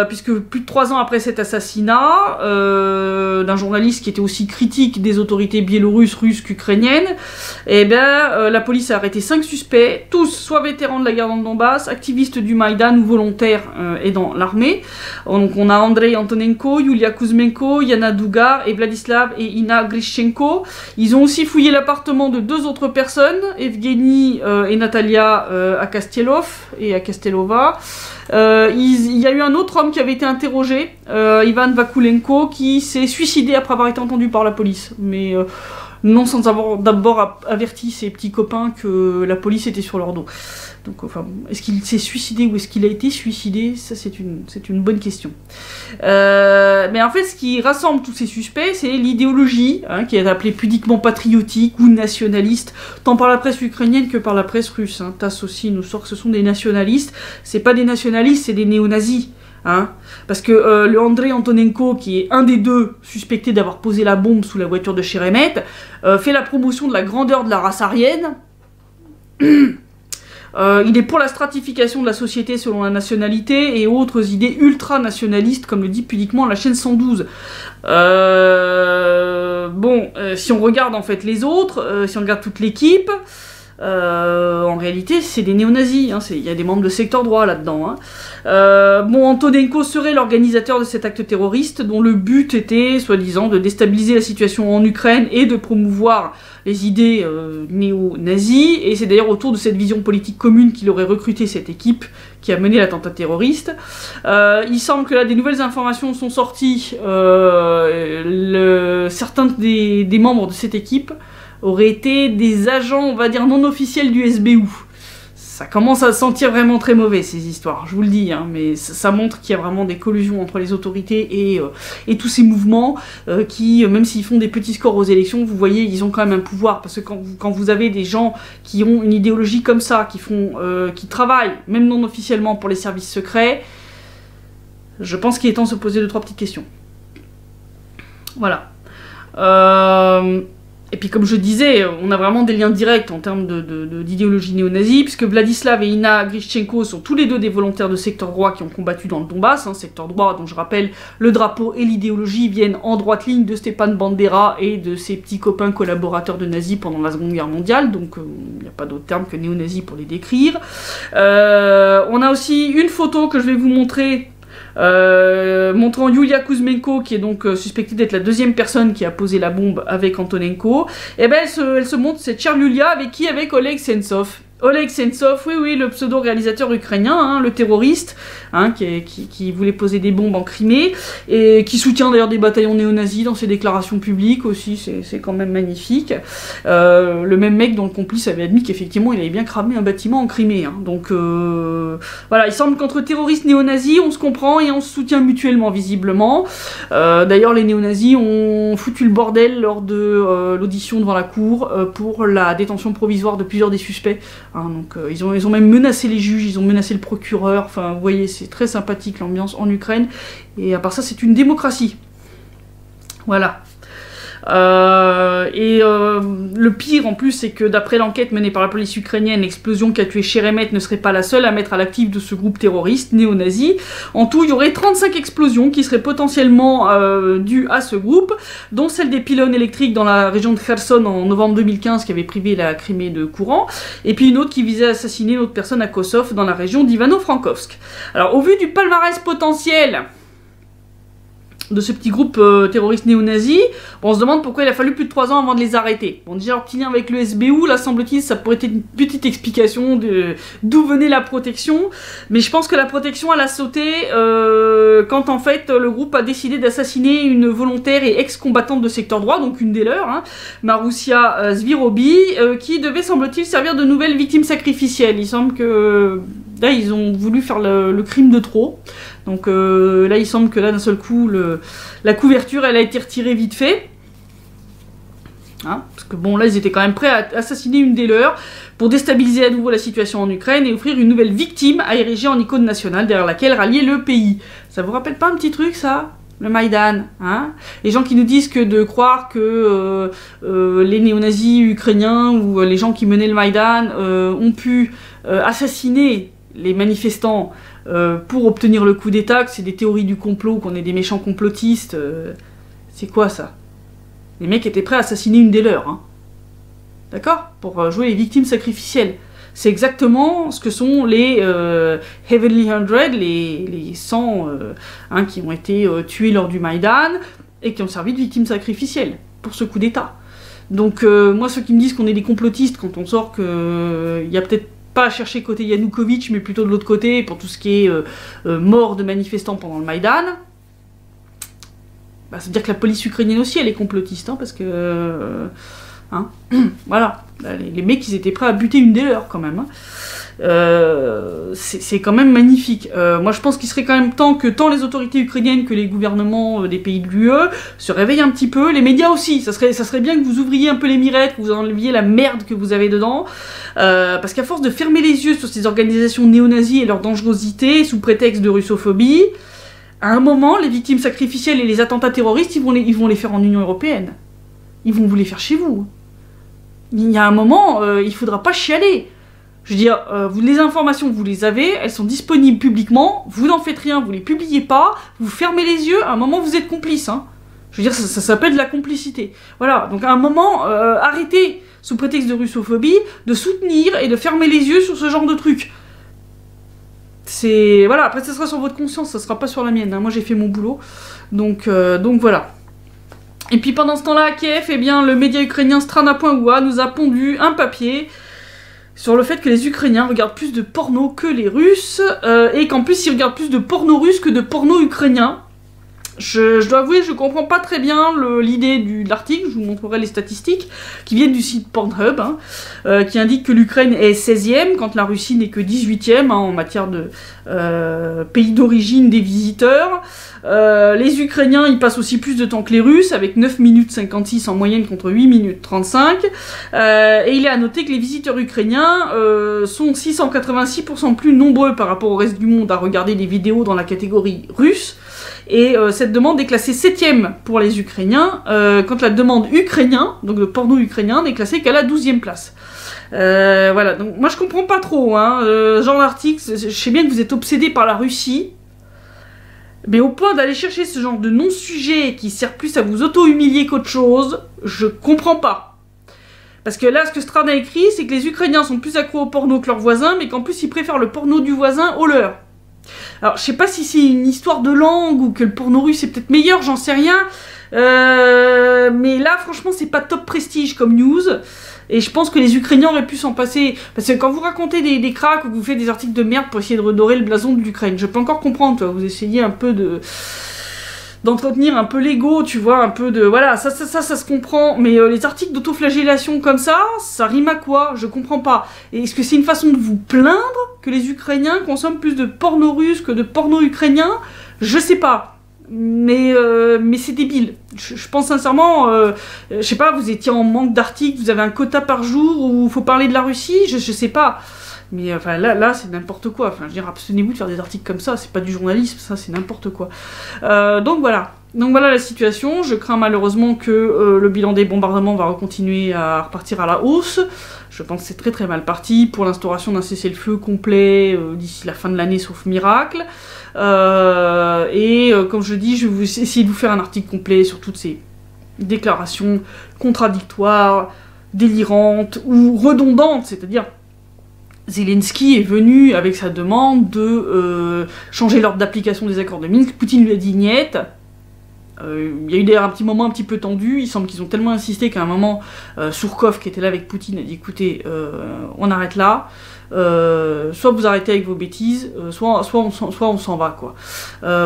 Puisque plus de 3 ans après cet assassinat d'un journaliste qui était aussi critique des autorités biélorusses, russes qu'ukrainiennes, la police a arrêté 5 suspects, tous soit vétérans de la guerre dans le Donbass, activistes du Maïdan ou volontaires et dans l'armée. Donc on a Andrei Antonenko, Yulia Kuzmenko, Yana Dugar et Vladislav et Ina Grishchenko. Ils ont aussi fouillé l'appartement de 2 autres personnes, Evgeny et Natalia Akastelov et Akastelova. Il y a eu un autre homme qui avait été interrogé, Ivan Vakulenko, qui s'est suicidé après avoir été entendu par la police. Mais non sans avoir d'abord averti ses petits copains que la police était sur leur dos. Donc, enfin, est-ce qu'il s'est suicidé ou est-ce qu'il a été suicidé? Ça, c'est une bonne question. Mais en fait, ce qui rassemble tous ces suspects, c'est l'idéologie, qui est appelée pudiquement patriotique ou nationaliste, tant par la presse ukrainienne que par la presse russe. TASS aussi nous sort que ce sont des nationalistes. C'est pas des nationalistes, c'est des néo-nazis. Parce que le Andrei Antonenko, qui est un des 2 suspectés d'avoir posé la bombe sous la voiture de Cheremet, fait la promotion de la grandeur de la race aryenne. Il est pour la stratification de la société selon la nationalité et autres idées ultra-nationalistes, comme le dit pudiquement la chaîne 112. Si on regarde en fait les autres, si on regarde toute l'équipe, en réalité c'est des néo-nazis, il y a des membres de secteur droit là-dedans. Antonenko serait l'organisateur de cet acte terroriste dont le but était, soi-disant, de déstabiliser la situation en Ukraine et de promouvoir les idées néo-nazis, et c'est d'ailleurs autour de cette vision politique commune qu'il aurait recruté cette équipe qui a mené l'attentat terroriste. Il semble que là des nouvelles informations sont sorties, certains des membres de cette équipe auraient été des agents, on va dire, non officiels du SBU. Ça commence à se sentir vraiment très mauvais, ces histoires, je vous le dis, mais ça montre qu'il y a vraiment des collusions entre les autorités et tous ces mouvements qui, même s'ils font des petits scores aux élections, vous voyez, ils ont quand même un pouvoir, parce que quand vous avez des gens qui ont une idéologie comme ça, qui travaillent, même non officiellement, pour les services secrets, je pense qu'il est temps de se poser 2-3 petites questions. Voilà. Et puis comme je disais, on a vraiment des liens directs en termes d'idéologie néo-nazie, puisque Vladislav et Ina Grishchenko sont tous les 2 des volontaires de secteur droit qui ont combattu dans le Donbass, secteur droit dont je rappelle, le drapeau et l'idéologie viennent en droite ligne de Stepan Bandera et de ses petits copains collaborateurs de nazis pendant la Seconde Guerre mondiale, donc il n'y a pas d'autre terme que néo-nazi pour les décrire. On a aussi une photo que je vais vous montrer, montrant Yulia Kuzmenko, qui est donc suspectée d'être la 2e personne qui a posé la bombe avec Antonenko. Et elle se montre cette chère Yulia avec Oleg Sentsov. Oleg Sentsov, oui, le pseudo-réalisateur ukrainien, le terroriste, qui voulait poser des bombes en Crimée, et qui soutient d'ailleurs des bataillons néo-nazis dans ses déclarations publiques aussi, c'est quand même magnifique. Le même mec dont le complice avait admis qu'effectivement il avait bien cramé un bâtiment en Crimée. Donc voilà, il semble qu'entre terroristes néo-nazis, on se comprend et on se soutient mutuellement, visiblement. D'ailleurs, les néo-nazis ont foutu le bordel lors de l'audition devant la cour pour la détention provisoire de plusieurs des suspects Hein, donc ils ont même menacé les juges, ils ont menacé le procureur, enfin vous voyez, c'est très sympathique l'ambiance en Ukraine, et à part ça c'est une démocratie. Voilà. Le pire en plus, c'est que d'après l'enquête menée par la police ukrainienne, l'explosion qui a tué Sheremet ne serait pas la seule à mettre à l'actif de ce groupe terroriste néo-nazi. En tout, il y aurait 35 explosions qui seraient potentiellement dues à ce groupe, dont celle des pylônes électriques dans la région de Kherson en novembre 2015 qui avait privé la Crimée de courant, et puis une autre qui visait à assassiner une autre personne à Kosov dans la région d'Ivano-Frankovsk. Alors au vu du palmarès potentiel de ce petit groupe terroriste néo-nazi, on se demande pourquoi il a fallu plus de 3 ans avant de les arrêter. Bon, déjà, leur petit lien avec le SBU, là, semble-t-il, ça pourrait être une petite explication de d'où venait la protection, mais je pense que la protection, elle a sauté quand, en fait, le groupe a décidé d'assassiner une volontaire et ex-combattante de secteur droit, donc une des leurs, hein, Maroussia Zvirobi, qui devait, semble-t-il, servir de nouvelle victime sacrificielle. Il semble que là, ils ont voulu faire le crime de trop. Donc là, il semble que là, d'un seul coup, la couverture, elle a été retirée vite fait. Hein, parce que bon, là, ils étaient quand même prêts à assassiner une des leurs pour déstabiliser à nouveau la situation en Ukraine et offrir une nouvelle victime à ériger en icône nationale derrière laquelle rallier le pays. Ça vous rappelle pas un petit truc, ça ? Le Maïdan, hein? Les gens qui nous disent que de croire que les néo-nazis ukrainiens ou les gens qui menaient le Maïdan ont pu assassiner les manifestants pour obtenir le coup d'état, que c'est des théories du complot, qu'on est des méchants complotistes, c'est quoi ça? Les mecs étaient prêts à assassiner une des leurs, hein. D'accord? Pour jouer les victimes sacrificielles. C'est exactement ce que sont les Heavenly 100, les 100 hein, qui ont été tués lors du Maïdan et qui ont servi de victimes sacrificielles pour ce coup d'état. Donc moi, ceux qui me disent qu'on est des complotistes quand on sort qu'il y a peut-être pas à chercher côté Yanukovych, mais plutôt de l'autre côté, pour tout ce qui est mort de manifestants pendant le Maïdan, bah, ça veut dire que la police ukrainienne aussi, elle est complotiste, hein, parce que... hein, voilà, les mecs, ils étaient prêts à buter une des leurs, quand même. Hein. C'est quand même magnifique. Moi, je pense qu'il serait quand même temps que tant les autorités ukrainiennes que les gouvernements des pays de l'UE se réveillent un petit peu. Les médias aussi. Ça serait bien que vous ouvriez un peu les mirettes, que vous enleviez la merde que vous avez dedans. Parce qu'à force de fermer les yeux sur ces organisations néo-nazies et leur dangerosité, sous prétexte de russophobie, à un moment, les victimes sacrificielles et les attentats terroristes, ils vont les faire en Union européenne. Ils vont vous les faire chez vous. Il y a un moment, il faudra pas chialer. Je veux dire, les informations, vous les avez, elles sont disponibles publiquement, vous n'en faites rien, vous les publiez pas, vous fermez les yeux, à un moment vous êtes complice. Hein. Je veux dire, ça s'appelle de la complicité. Voilà, donc à un moment, arrêtez, sous prétexte de russophobie, de soutenir et de fermer les yeux sur ce genre de trucs. C'est... Voilà, après ça sera sur votre conscience, ça sera pas sur la mienne. Hein. Moi j'ai fait mon boulot, donc voilà. Et puis pendant ce temps-là, à Kiev, eh bien, le média ukrainien Strana.ua nous a pondu un papier sur le fait que les Ukrainiens regardent plus de porno que les Russes, et qu'en plus ils regardent plus de porno russe que de porno ukrainien. Je dois avouer, je comprends pas très bien l'idée de l'article, je vous montrerai les statistiques, qui viennent du site Pornhub, hein, qui indique que l'Ukraine est 16e, quand la Russie n'est que 18e, hein, en matière de pays d'origine des visiteurs. Les Ukrainiens, ils passent aussi plus de temps que les Russes, avec 9 minutes 56 en moyenne contre 8 minutes 35. Et il est à noter que les visiteurs ukrainiens sont 686% plus nombreux par rapport au reste du monde à regarder des vidéos dans la catégorie russe. Et cette demande est classée 7e pour les Ukrainiens, quand la demande ukrainien, donc le porno ukrainien, n'est classée qu'à la 12e place. Voilà, donc moi je comprends pas trop, hein, genre d'article, je sais bien que vous êtes obsédés par la Russie, mais au point d'aller chercher ce genre de non-sujet qui sert plus à vous auto-humilier qu'autre chose, je comprends pas. Parce que là, ce que Strana a écrit, c'est que les Ukrainiens sont plus accros au porno que leurs voisins, mais qu'en plus ils préfèrent le porno du voisin au leur. Alors, je sais pas si c'est une histoire de langue ou que le porno russe est peut-être meilleur, j'en sais rien. Mais là, franchement, c'est pas top prestige comme news. Et je pense que les Ukrainiens auraient pu s'en passer. Parce que quand vous racontez des cracks ou que vous faites des articles de merde pour essayer de redorer le blason de l'Ukraine, je peux encore comprendre, toi, vous essayez un peu d'entretenir un peu l'ego, tu vois, un peu de... Voilà, ça se comprend. Mais les articles d'autoflagellation comme ça rime à quoi? Je comprends pas. Et est-ce que c'est une façon de vous plaindre que les Ukrainiens consomment plus de porno russe que de porno ukrainien? Je sais pas. mais c'est débile. Je pense sincèrement, je sais pas, vous étiez en manque d'articles, vous avez un quota par jour où il faut parler de la Russie, je sais pas. Mais enfin là c'est n'importe quoi. Enfin, je veux dire, abstenez-vous de faire des articles comme ça, c'est pas du journalisme, ça c'est n'importe quoi. Donc voilà la situation. Je crains malheureusement que le bilan des bombardements va continuer à repartir à la hausse. Je pense que c'est très très mal parti pour l'instauration d'un cessez-le-feu complet d'ici la fin de l'année, sauf miracle. Comme je dis, je vais essayer de vous faire un article complet sur toutes ces déclarations contradictoires, délirantes ou redondantes, c'est-à-dire Zelensky est venu avec sa demande de changer l'ordre d'application des accords de Minsk. Poutine lui a dit niet. Il y a eu d'ailleurs un petit moment un petit peu tendu. Il semble qu'ils ont tellement insisté qu'à un moment, Surkov, qui était là avec Poutine, a dit écoutez, on arrête là. Soit vous arrêtez avec vos bêtises, soit on s'en va, quoi.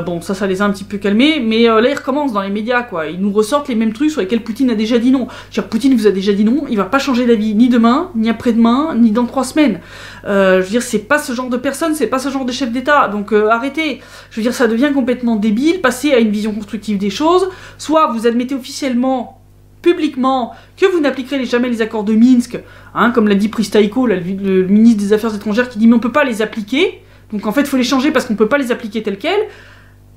Bon, ça les a un petit peu calmés, mais là ils recommencent dans les médias, quoi. Ils nous ressortent les mêmes trucs sur lesquels Poutine a déjà dit non. Genre, Poutine vous a déjà dit non, il va pas changer d'avis ni demain, ni après-demain, ni dans 3 semaines. Je veux dire, c'est pas ce genre de personne, c'est pas ce genre de chef d'État, donc arrêtez. Je veux dire, ça devient complètement débile, passez à une vision constructive des choses. Soit vous admettez officiellement, publiquement, que vous n'appliquerez jamais les accords de Minsk, hein, comme l'a dit Pristaiko, le ministre des Affaires étrangères, qui dit mais on peut pas les appliquer, donc en fait il faut les changer parce qu'on peut pas les appliquer tels quels.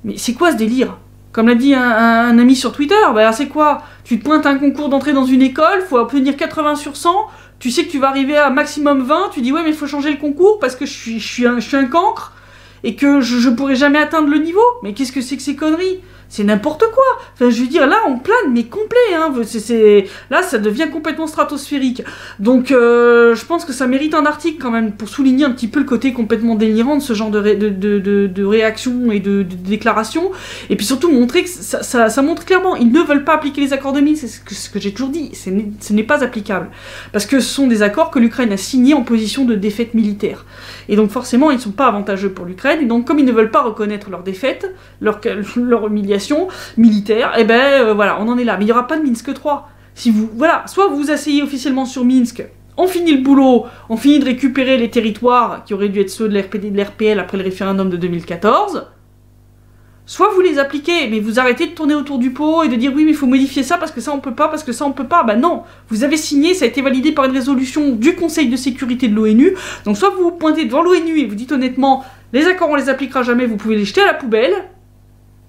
Mais c'est quoi ce délire? Comme l'a dit un ami sur Twitter, bah c'est quoi? Tu te pointes à un concours d'entrée dans une école, faut obtenir 80 sur 100, tu sais que tu vas arriver à maximum 20, tu dis ouais mais il faut changer le concours parce que je suis un cancre, et que je pourrai jamais atteindre le niveau. Mais qu'est-ce que c'est que ces conneries? C'est n'importe quoi. Enfin, je veux dire, là, on plane, mais complet, hein. Là, ça devient complètement stratosphérique. Donc, je pense que ça mérite un article, quand même, pour souligner un petit peu le côté complètement délirant de ce genre de réaction et de déclaration. Et puis surtout, montrer que ça montre clairement, ils ne veulent pas appliquer les accords de Minsk. C'est ce que j'ai toujours dit. Ce n'est pas applicable. Parce que ce sont des accords que l'Ukraine a signés en position de défaite militaire. Et donc, forcément, ils ne sont pas avantageux pour l'Ukraine. Et donc, comme ils ne veulent pas reconnaître leur défaite, leur humiliation militaire, et voilà, on en est là. Mais il n'y aura pas de Minsk 3. Soit vous vous asseyez officiellement sur Minsk, on finit le boulot, on finit de récupérer les territoires qui auraient dû être ceux de l'RPD et de l'RPL après le référendum de 2014, soit vous les appliquez, mais vous arrêtez de tourner autour du pot et de dire oui mais il faut modifier ça parce que ça on peut pas, parce que ça on peut pas. Bah non, vous avez signé, ça a été validé par une résolution du Conseil de sécurité de l'ONU, donc soit vous vous pointez devant l'ONU et vous dites honnêtement, les accords on les appliquera jamais, vous pouvez les jeter à la poubelle,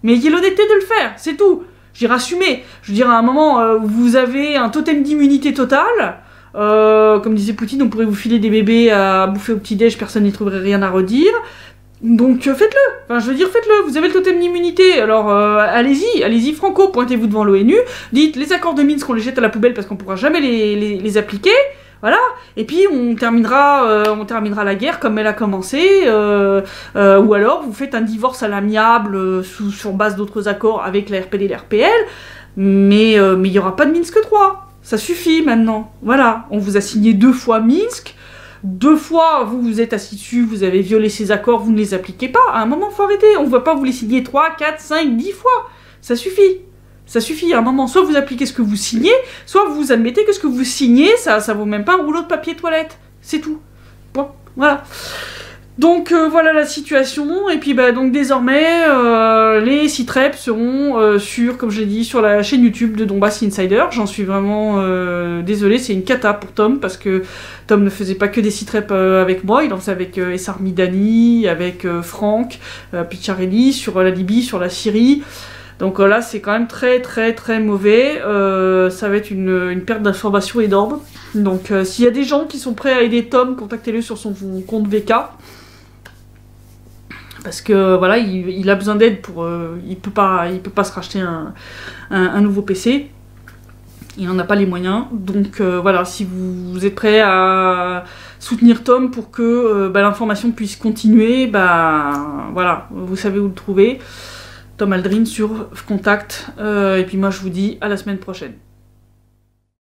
mais ayez l'honnêteté de le faire, c'est tout. Je veux dire, assumez. Je veux dire, à un moment, vous avez un totem d'immunité totale. Comme disait Poutine, on pourrait vous filer des bébés à bouffer au petit-déj, personne n'y trouverait rien à redire. Donc faites-le. Enfin, je veux dire, faites-le. Vous avez le totem d'immunité. Alors, allez-y, franco, pointez-vous devant l'ONU. Dites, les accords de Minsk, on les jette à la poubelle parce qu'on pourra jamais les appliquer. Voilà, et puis on terminera la guerre comme elle a commencé, ou alors vous faites un divorce à l'amiable sur base d'autres accords avec la RPD et la RPL, mais il n'y aura pas de Minsk 3, ça suffit maintenant. Voilà, on vous a signé 2 fois Minsk, 2 fois vous vous êtes assis dessus, vous avez violé ces accords, vous ne les appliquez pas, à un moment faut arrêter, on ne va pas vous les signer 3, 4, 5, 10 fois, ça suffit. Ça suffit, à un moment, soit vous appliquez ce que vous signez, soit vous admettez que ce que vous signez, ça vaut même pas un rouleau de papier toilette. C'est tout. Bon, voilà. Donc voilà la situation, et puis donc désormais, les sites seront comme je l'ai dit, sur la chaîne YouTube de Donbass Insider. J'en suis vraiment désolée, c'est une cata pour Tom, parce que Tom ne faisait pas que des sites avec moi, il en faisait avec Essar Midani, avec Franck Picciarelli, sur la Libye, sur la Syrie. Donc là, c'est quand même très très très mauvais. Ça va être une perte d'information énorme. Donc s'il y a des gens qui sont prêts à aider Tom, contactez-le sur son compte VK. Parce que voilà, il a besoin d'aide pour... il peut pas se racheter un nouveau PC. Il n'en a pas les moyens. Donc voilà, si vous êtes prêts à soutenir Tom pour que l'information puisse continuer, voilà, vous savez où le trouver. Tom Aldrin sur Contact. Et puis moi je vous dis à la semaine prochaine.